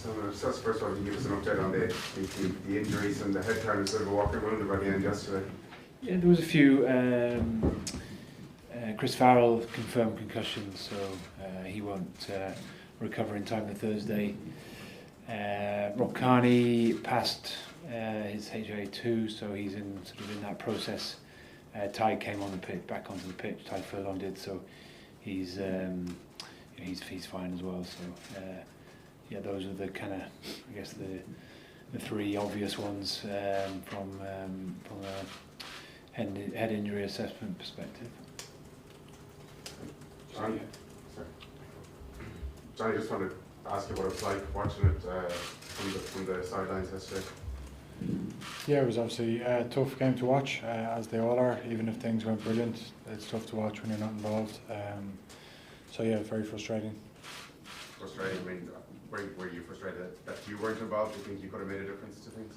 So just first of all, can you give us an update on the injuries and the head turn instead of a walking wounded by the end yesterday? Yeah, there was a few. Chris Farrell confirmed concussion, so he won't recover in time for Thursday. Rob Carney passed his HA2, so he's in that process. Ty came on the pitch, back onto the pitch. Ty Furlong did, so he's fine as well. So yeah, those are the kind of, I guess, the three obvious ones from a head injury assessment perspective. Johnny, I just wanted to ask you what it was like watching it from the sidelines yesterday. Yeah, it was obviously a tough game to watch, as they all are. Even if things went brilliant, it's tough to watch when you're not involved. So yeah, very frustrating. Frustrating. I mean, were you frustrated that you weren't involved? Do you think you could have made a difference to things?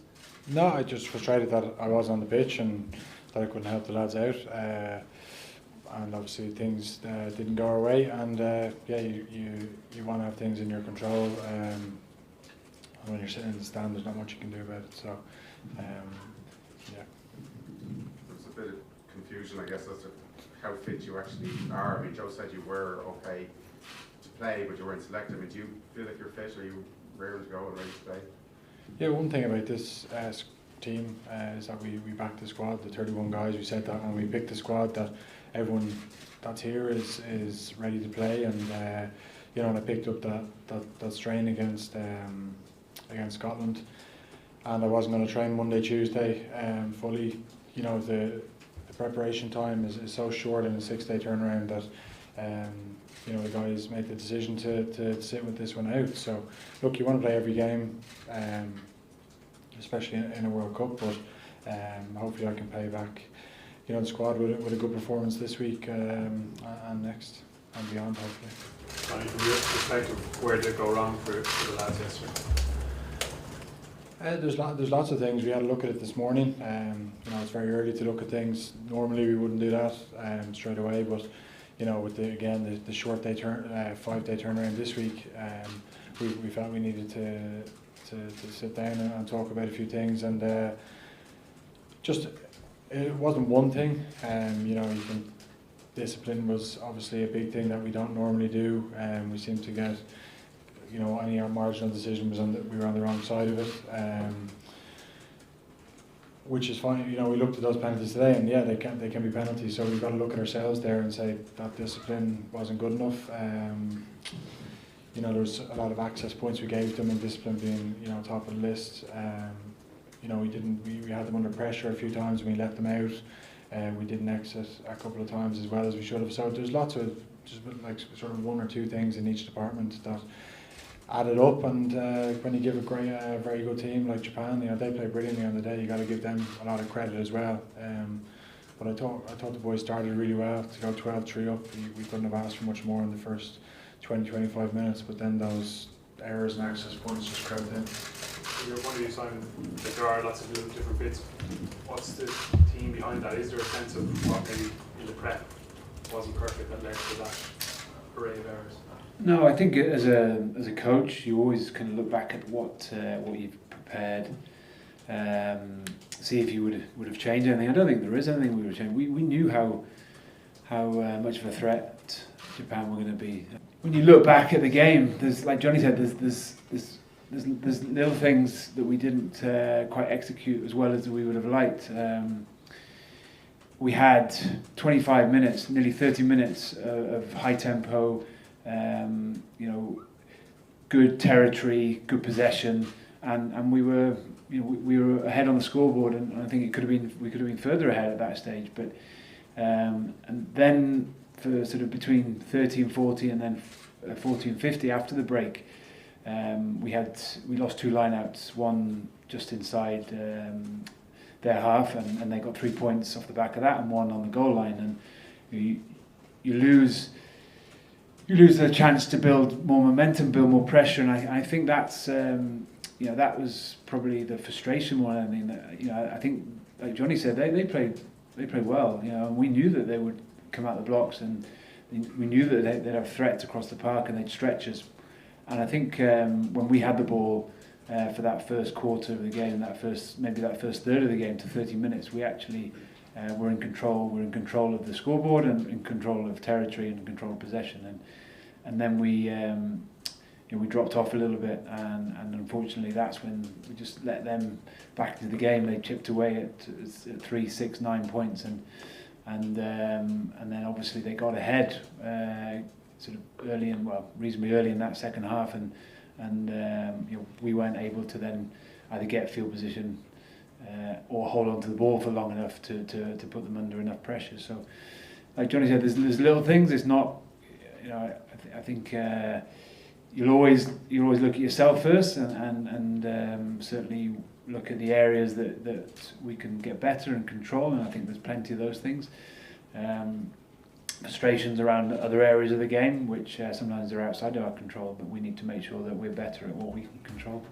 No, I just frustrated that I was on the pitch and that I couldn't help the lads out. And obviously things didn't go our way. And yeah, you want to have things in your control. And when you're sitting in the stand, there's not much you can do about it. So yeah. There's a bit of confusion, I guess, as to how fit you actually are. I mean, Joe said you were okay to play, but you weren't selected. I mean, do you feel like you're fit? Are you raring to go and ready to play? Yeah, one thing about this team is that we backed the squad, the 31 guys. We said that when we picked the squad that everyone that's here is ready to play, and you know, and I picked up that strain against Scotland, and I wasn't going to train Monday, Tuesday fully. You know, the preparation time is so short in a 6-day turnaround that you know, the guys made the decision to sit with this one out. So look, you want to play every game, especially in a World Cup, but hopefully I can pay back, you know, the squad with a good performance this week and next and beyond, hopefully. From your perspective, where did it go wrong for the lads yesterday? There's lots of things. We had a look at it this morning. You know, it's very early to look at things. Normally we wouldn't do that straight away, but you know, with the short day 5-day turnaround this week, we felt we needed to sit down and talk about a few things, and just it wasn't one thing. You know, discipline was obviously a big thing that we don't normally do, and we seem to get, you know, any marginal decision was we were on the wrong side of it, which is fine. You know, we looked at those penalties today, and yeah, they can be penalties. So we've got to look at ourselves there and say that discipline wasn't good enough. You know, there was a lot of access points we gave them, and discipline being, you know, top of the list. You know, we had them under pressure a few times and we let them out. We didn't exit a couple of times as well as we should have. So there's lots of just like sort of one or two things in each department that added up, and when you give a very good team like Japan, you know, they play brilliantly on the day. You got to give them a lot of credit as well. But I thought the boys started really well to go 12-3 up. We couldn't have asked for much more in the first 20-25 minutes, but then those errors and access points just crept in. You're one of you, Simon, that there are lots of different bits. What's the team behind that? Is there a sense of what maybe in the prep wasn't perfect that led to that array of errors? No, I think as a coach, you always kind of look back at what you've prepared, see if you would have changed anything. I don't think there is anything we would change. We knew how much of a threat Japan were going to be. When you look back at the game, there's, like Johnny said, there's little things that we didn't quite execute as well as we would have liked. We had 25 minutes, nearly 30 minutes of high tempo. You know, good territory, good possession, and we were, you know, we were ahead on the scoreboard, and I think we could have been further ahead at that stage. But and then for sort of between 30 and 40, and then 40 and 50 after the break, we lost two lineouts, one just inside their half, and they got 3 points off the back of that, and one on the goal line, and you lose the chance to build more momentum, build more pressure, and I think that's you know, that was probably the frustration more than anything. That, you know, I think, like Johnny said, they played well, you know, and we knew that they would come out the blocks, and we knew that they'd have threats across the park and they'd stretch us, And I think when we had the ball for that first quarter of the game, maybe that first third of the game to 30 minutes, we actually were in control. We're in control of the scoreboard and in control of territory and control of possession. And then we dropped off a little bit, and unfortunately that's when we just let them back into the game. They chipped away at 3, 6, 9 points, and then obviously they got ahead sort of reasonably early in that second half, and we weren't able to then either get field position or hold on to the ball for long enough to put them under enough pressure. So, like Johnny said, there's little things. It's not, I think you'll always look at yourself first, and certainly look at the areas that we can get better and control. And I think there's plenty of those things. Frustrations around other areas of the game, which sometimes are outside of our control, but we need to make sure that we're better at what we can control.